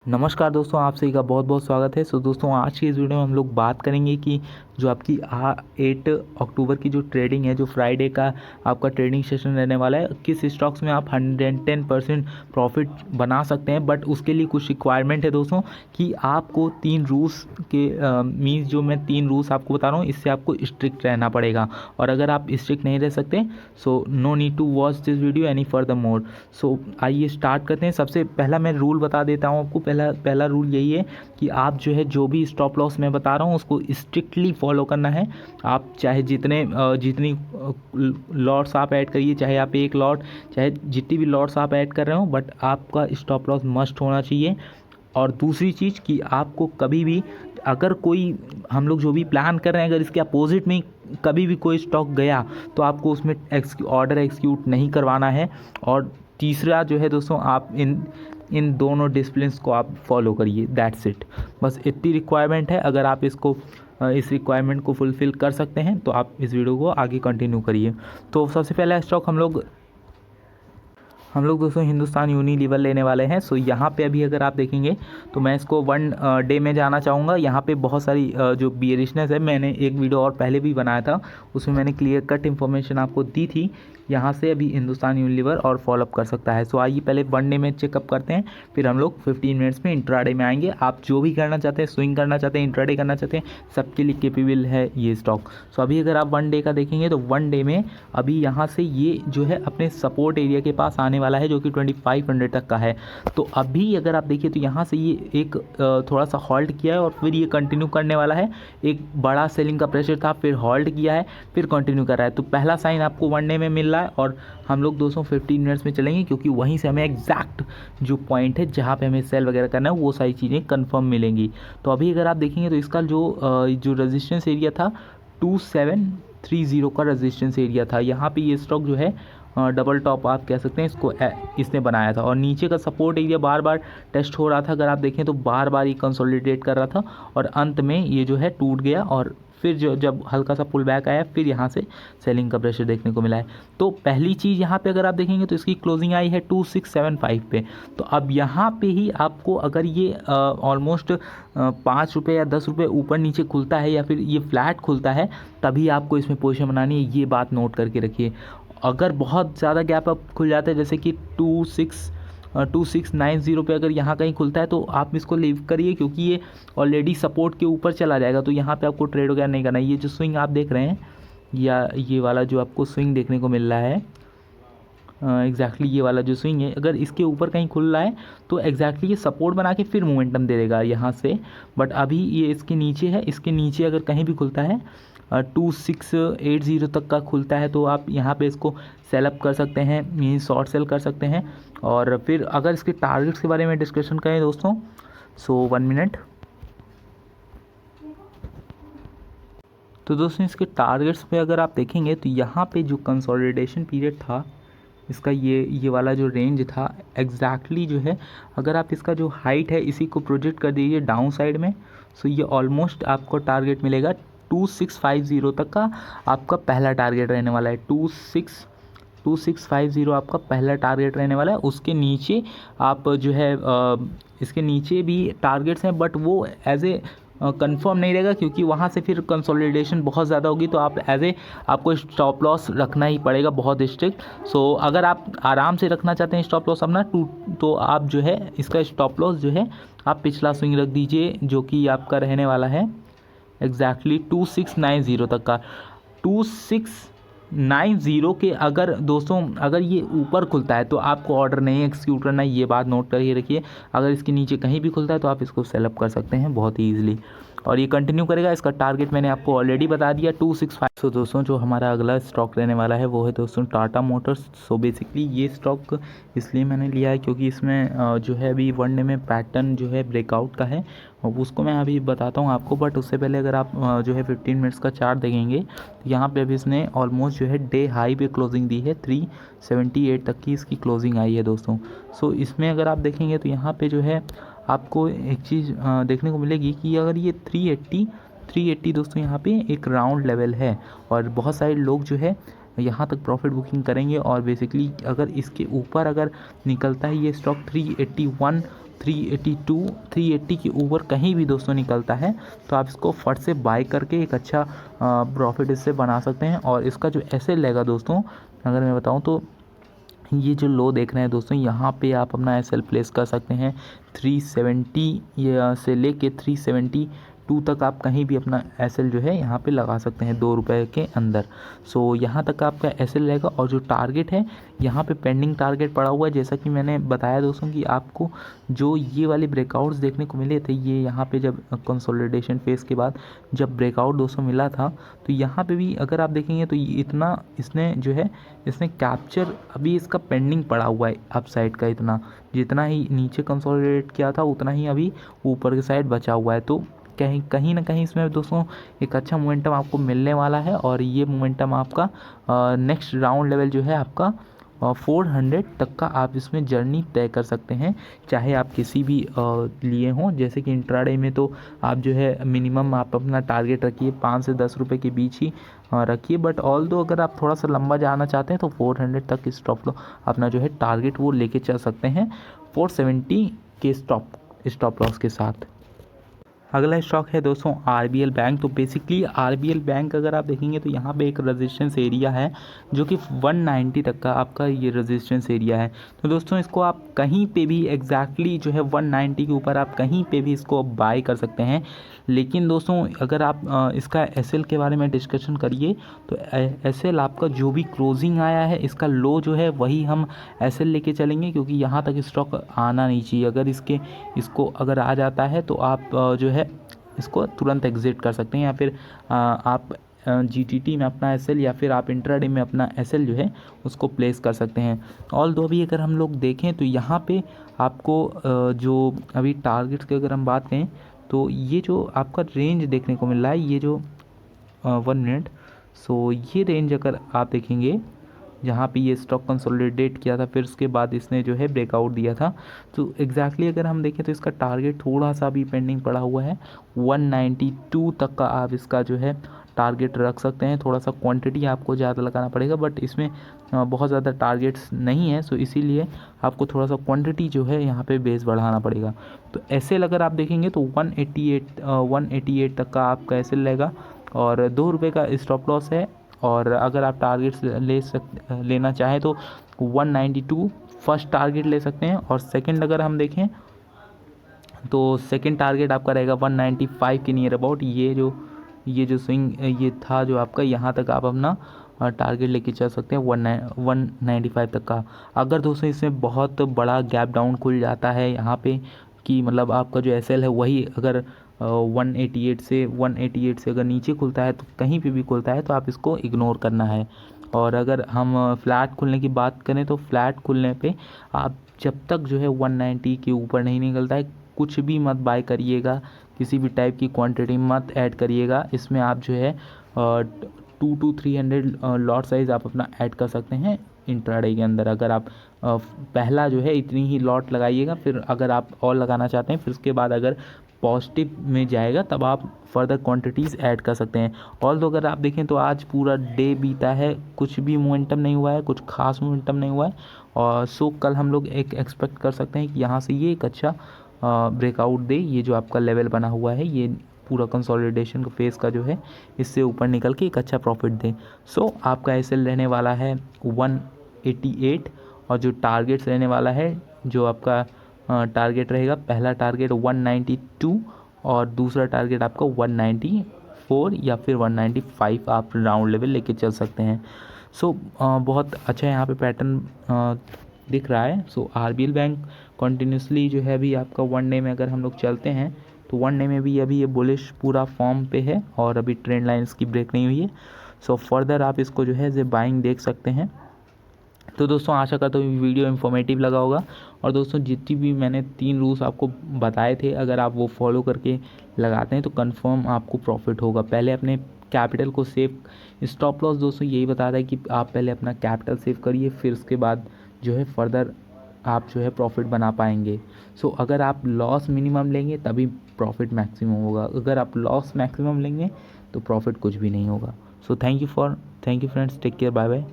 नमस्कार दोस्तों, आप सभी का बहुत बहुत स्वागत है। दोस्तों, आज की इस वीडियो में हम लोग बात करेंगे कि जो आपकी 8 अक्टूबर की जो ट्रेडिंग है, जो फ्राइडे का आपका ट्रेडिंग सेशन रहने वाला है, किस स्टॉक्स में आप 110% प्रॉफिट बना सकते हैं। बट उसके लिए कुछ रिक्वायरमेंट है दोस्तों कि आपको 3 रूल्स के मीन्स जो मैं 3 रूल्स आपको बता रहा हूँ, इससे आपको स्ट्रिक्ट रहना पड़ेगा। और अगर आप स्ट्रिक्ट नहीं रह सकते so no need to watch this video any further more. So आइए स्टार्ट करते हैं। सबसे पहला मैं रूल बता देता हूँ आपको। पहला रूल यही है कि आप जो है जो भी स्टॉप लॉस मैं बता रहा हूँ उसको स्ट्रिक्टली फॉलो करना है। आप चाहे जितनी लॉट्स आप ऐड करिए, चाहे आप एक लॉट, चाहे जितनी भी लॉट्स आप ऐड कर रहे हो, बट आपका स्टॉप लॉस मस्ट होना चाहिए। और दूसरी चीज़ कि आपको कभी भी अगर कोई हम लोग जो भी प्लान कर रहे हैं, अगर इसके अपोजिट में कभी भी कोई स्टॉक गया तो आपको उसमें ऑर्डर एक्सिक्यूट नहीं करवाना है। और तीसरा जो है दोस्तों, आप इन दोनों डिसिप्लिन्स को आप फॉलो करिए। दैट्स इट, बस इतनी रिक्वायरमेंट है। अगर आप इस रिक्वायरमेंट को फुलफ़िल कर सकते हैं तो आप इस वीडियो को आगे कंटिन्यू करिए। तो सबसे पहला स्टॉक हम लोग दोस्तों हिंदुस्तान यूनिलीवर लेने वाले हैं। सो यहाँ पे अभी अगर आप देखेंगे तो मैं इसको 1 डे में जाना चाहूँगा। यहाँ पे बहुत सारी जो बियरिशनेस है, मैंने एक वीडियो और पहले भी बनाया था, उसमें मैंने क्लियर कट इन्फॉर्मेशन आपको दी थी। यहाँ से अभी हिंदुस्तान यूनिलीवर और फॉलोअप कर सकता है। सो आइए पहले 1 डे में चेकअप करते हैं, फिर हम लोग 15 मिनट्स में इंट्राडे में आएंगे। आप जो भी करना चाहते हैं, स्विंग करना चाहते हैं, इंट्राडे करना चाहते हैं, सबके लिए केपेबल है ये स्टॉक। सो अभी अगर आप 1 डे का देखेंगे तो 1 डे में अभी यहाँ से ये जो है अपने सपोर्ट एरिया के पास आने वाला है, जो कि 2500 तक का है। तो अभी अगर आप देखिए तो यहाँ से ये एक थोड़ा सा हॉल्ट किया है और फिर ये कंटिन्यू करने वाला है। एक बड़ा सेलिंग का प्रेशर था, फिर हॉल्ट किया है, फिर कंटिन्यू कर रहा है। तो पहला साइन आपको 1 डे में मिल रहा है और हम लोग 215 मिनट्स में चलेंगे, क्योंकि वहीं से हमें एग्जैक्ट जो पॉइंट है जहाँ पे हमें सेल वगैरह करना है वो सारी चीज़ें कंफर्म मिलेंगी। तो अभी अगर आप देखेंगे तो इसका जो रेजिस्टेंस एरिया था 2730 का रेजिस्टेंस एरिया था। यहाँ पे ये स्टॉक जो है डबल टॉप आप कह सकते हैं इसको, इसने बनाया था। और नीचे का सपोर्ट एरिया बार बार टेस्ट हो रहा था, अगर आप देखें तो बार बार ये कंसोलिडेट कर रहा था और अंत में ये जो है टूट गया। और फिर जब हल्का सा पुल बैक आया, फिर यहाँ से सेलिंग का प्रेशर देखने को मिला है। तो पहली चीज़ यहाँ पे अगर आप देखेंगे तो इसकी क्लोजिंग आई है 2675 पे। तो अब यहाँ पे ही आपको अगर ये ऑलमोस्ट 5 रुपये या 10 रुपये ऊपर नीचे खुलता है या फिर ये फ्लैट खुलता है, तभी आपको इसमें पोजीशन बनानी है। ये बात नोट करके रखिए। अगर बहुत ज़्यादा गैप अप खुल जाता है, जैसे कि 2690 पे अगर यहाँ कहीं खुलता है, तो आप इसको लीव करिए, क्योंकि ये ऑलरेडी सपोर्ट के ऊपर चला जाएगा। तो यहाँ पे आपको ट्रेड वगैरह नहीं करना है। ये जो स्विंग आप देख रहे हैं या ये वाला जो आपको स्विंग देखने को मिल रहा है, एग्जैक्टली ये वाला जो स्विंग है, अगर इसके ऊपर कहीं खुल रहा है तो एग्जैक्टली ये सपोर्ट बना के फिर मोमेंटम दे देगा यहाँ से। बट अभी ये इसके नीचे है, इसके नीचे अगर कहीं भी खुलता है 2680 तक का खुलता है, तो आप यहाँ पे इसको सेल अप कर सकते हैं, मीन शॉर्ट सेल कर सकते हैं। और फिर अगर इसके टारगेट्स के बारे में डिस्कशन करें दोस्तों, सो 1 मिनट। तो दोस्तों इसके टारगेट्स पे अगर आप देखेंगे तो यहाँ पे जो कंसोलिडेशन पीरियड था इसका, ये वाला जो रेंज था एग्जैक्टली जो है, अगर आप इसका जो हाइट है इसी को प्रोजेक्ट कर दीजिए डाउन साइड में, सो ये ऑलमोस्ट आपको टारगेट मिलेगा 2650 तक का। आपका पहला टारगेट रहने वाला है 2650 आपका पहला टारगेट रहने वाला है। उसके नीचे आप जो है इसके नीचे भी टारगेट्स हैं, बट वो एज ए कंफर्म नहीं रहेगा, क्योंकि वहाँ से फिर कंसोलिडेशन बहुत ज़्यादा होगी। तो आप आपको स्टॉप लॉस रखना ही पड़ेगा बहुत स्ट्रिक्ट। सो अगर आप आराम से रखना चाहते हैं स्टॉप लॉस अपना तो आप जो है इसका स्टॉप लॉस जो है आप पिछला स्विंग रख दीजिए, जो कि आपका रहने वाला है एग्जैक्टली 2690 तक का। 2690 के अगर दोस्तों अगर ये ऊपर खुलता है तो आपको ऑर्डर नहीं एक्सिक्यूट करना है, ये बात नोट करके रखिए। अगर इसके नीचे कहीं भी खुलता है तो आप इसको सेल अप कर सकते हैं बहुत ही ईजिली, और ये कंटिन्यू करेगा। इसका टारगेट मैंने आपको ऑलरेडी बता दिया 265। सो दोस्तों जो हमारा अगला स्टॉक रहने वाला है वो है दोस्तों टाटा मोटर्स। सो बेसिकली ये स्टॉक इसलिए मैंने लिया है क्योंकि इसमें जो है अभी 1 डे में पैटर्न जो है ब्रेकआउट का है, उसको मैं अभी बताता हूँ आपको। बट उससे पहले अगर आप जो है 15 मिनट्स का चार्ट देखेंगे तो यहाँ पे अभी इसने ऑलमोस्ट जो है डे हाई पे क्लोजिंग दी है, 378 तक की इसकी क्लोजिंग आई है दोस्तों। सो इसमें अगर आप देखेंगे तो यहाँ पे जो है आपको एक चीज़ देखने को मिलेगी कि अगर ये 380 दोस्तों यहाँ पे एक राउंड लेवल है, और बहुत सारे लोग जो है यहाँ तक प्रॉफिट बुकिंग करेंगे। और बेसिकली अगर इसके ऊपर अगर निकलता है ये स्टॉक 381, 382, 380 के ऊपर कहीं भी दोस्तों निकलता है तो आप इसको फट से बाय करके एक अच्छा प्रॉफिट इससे बना सकते हैं। और इसका जो एसएल रहेगा दोस्तों, अगर मैं बताऊं तो ये जो लो देख रहे हैं दोस्तों, यहाँ पे आप अपना एसएल प्लेस कर सकते हैं 370 से लेके 372 तक आप कहीं भी अपना एसएल जो है यहाँ पे लगा सकते हैं 2 रुपये के अंदर। सो यहाँ तक आपका एसएल रहेगा। और जो टारगेट है यहाँ पे पेंडिंग टारगेट पड़ा हुआ है, जैसा कि मैंने बताया दोस्तों कि आपको जो ये वाले ब्रेकआउट्स देखने को मिले थे, ये यहाँ पे जब कंसोलिडेशन फेज के बाद जब ब्रेकआउट दोस्तों मिला था, तो यहाँ पे भी अगर आप देखेंगे तो इतना इसने जो है इसने कैप्चर अभी इसका पेंडिंग पड़ा हुआ है अप साइड का। इतना जितना ही नीचे कंसोलिडेट किया था उतना ही अभी ऊपर के साइड बचा हुआ है। तो कहीं ना कहीं इसमें दोस्तों एक अच्छा मोमेंटम आपको मिलने वाला है। और ये मोमेंटम आपका नेक्स्ट राउंड लेवल जो है आपका 400 तक का आप इसमें जर्नी तय कर सकते हैं, चाहे आप किसी भी लिए हों। जैसे कि इंट्राडे में तो आप जो है मिनिमम आप अपना टारगेट रखिए 5 से 10 रुपये के बीच ही रखिए। बट ऑल दो अगर आप थोड़ा सा लंबा जाना चाहते हैं तो 400 तक स्टॉप लो अपना जो है टारगेट वो लेके चल सकते हैं 470 के स्टॉप लॉस के साथ। अगला स्टॉक है दोस्तों आरबीएल बैंक। तो बेसिकली आरबीएल बैंक अगर आप देखेंगे तो यहाँ पे एक रेजिस्टेंस एरिया है जो कि 190 तक का आपका ये रेजिस्टेंस एरिया है। तो दोस्तों इसको आप कहीं पे भी एग्जैक्टली जो है 190 के ऊपर आप कहीं पे भी इसको बाय कर सकते हैं। लेकिन दोस्तों अगर आप इसका एसएल के बारे में डिस्कशन करिए तो एसएल आपका जो भी क्लोजिंग आया है इसका लो जो है वही हम एसएल लेके चलेंगे, क्योंकि यहाँ तक स्टॉक आना नहीं चाहिए। अगर इसको अगर आ जाता है तो आप जो है इसको तुरंत एग्जिट कर सकते हैं, या फिर आप जीटीटी में अपना एसएल या फिर आप इंट्राडे में अपना एसएल जो है उसको प्लेस कर सकते हैं। ऑल दो भी अगर हम लोग देखें तो यहाँ पे आपको जो अभी टारगेट्स की अगर हम बात करें तो ये जो आपका रेंज देखने को मिल रहा है, ये जो 1 मिनट, सो ये रेंज अगर आप देखेंगे जहाँ पे ये स्टॉक कंसोलिडेट किया था फिर उसके बाद इसने जो है ब्रेकआउट दिया था, तो एग्जैक्टली अगर हम देखें तो इसका टारगेट थोड़ा सा भी पेंडिंग पड़ा हुआ है 192 तक का आप इसका जो है टारगेट रख सकते हैं। थोड़ा सा क्वांटिटी आपको ज़्यादा लगाना पड़ेगा, बट इसमें बहुत ज़्यादा टारगेट्स नहीं है, सो इसीलिए आपको थोड़ा सा क्वांटिटी जो है यहाँ पे बेस बढ़ाना पड़ेगा। तो एसएल अगर आप देखेंगे तो 188 तक का आपका एसएल रहेगा और 2 रुपये का स्टॉप लॉस है। और अगर आप टारगेट्स लेना चाहें तो 192 फर्स्ट टारगेट ले सकते हैं। और सेकंड अगर हम देखें तो सेकंड टारगेट आपका रहेगा 195 के नियर अबाउट। ये जो स्विंग ये था जो आपका, यहाँ तक आप अपना टारगेट लेके चल सकते हैं 195 तक का। अगर दोस्तों इसमें बहुत बड़ा गैप डाउन खुल जाता है यहाँ पे कि मतलब आपका जो एसएल है वही अगर 188 से अगर नीचे खुलता है तो कहीं पे भी खुलता है तो आप इसको इग्नोर करना है। और अगर हम फ्लैट खुलने की बात करें तो फ्लैट खुलने पे आप जब तक जो है 190 के ऊपर नहीं निकलता है कुछ भी मत बाय करिएगा, किसी भी टाइप की क्वांटिटी मत ऐड करिएगा। इसमें आप जो है 2 to 300 लॉट साइज़ आप अपना ऐड कर सकते हैं इंट्राडे के अंदर। अगर आप पहला जो है इतनी ही लॉट लगाइएगा, फिर अगर आप और लगाना चाहते हैं फिर उसके बाद अगर पॉजिटिव में जाएगा तब आप फर्दर क्वांटिटीज़ ऐड कर सकते हैं। और तो अगर आप देखें तो आज पूरा डे बीता है, कुछ भी मोमेंटम नहीं हुआ है, कुछ खास मोमेंटम नहीं हुआ है। और सो कल हम लोग एक एक्सपेक्ट कर सकते हैं कि यहाँ से ये एक अच्छा ब्रेकआउट दे। ये जो आपका लेवल बना हुआ है ये पूरा कंसोलिडेशन का फेस का जो है इससे ऊपर निकल के एक अच्छा प्रॉफिट दे। सो आपका एसएल रहने वाला है 188 और जो टारगेट्स रहने वाला है जो आपका टारगेट रहेगा, पहला टारगेट 192 और दूसरा टारगेट आपका 194 या फिर 195 आप राउंड लेवल लेके चल सकते हैं। सो बहुत अच्छा यहाँ पे पैटर्न दिख रहा है। सो आरबीएल बैंक कंटिन्यूसली जो है अभी आपका 1 डे में अगर हम लोग चलते हैं तो 1 डे में भी अभी ये बुलिश पूरा फॉर्म पे है और अभी ट्रेंड लाइन्स की ब्रेक नहीं हुई है। सो फर्दर आप इसको जो है बाइंग देख सकते हैं। तो दोस्तों आशा करता हूँ वीडियो इन्फॉर्मेटिव लगा होगा। और दोस्तों जितनी भी मैंने 3 रूल्स आपको बताए थे अगर आप वो फॉलो करके लगाते हैं तो कंफर्म आपको प्रॉफिट होगा। पहले अपने कैपिटल को सेव, स्टॉप लॉस दोस्तों यही बता रहा है कि आप पहले अपना कैपिटल सेव करिए, फिर उसके बाद जो है फर्दर आप जो है प्रॉफिट बना पाएंगे। सो अगर आप लॉस मिनिमम लेंगे तभी प्रॉफिट मैक्सिमम होगा, अगर आप लॉस मैक्सिमम लेंगे तो प्रॉफिट कुछ भी नहीं होगा। So thank you friends, take care, bye bye.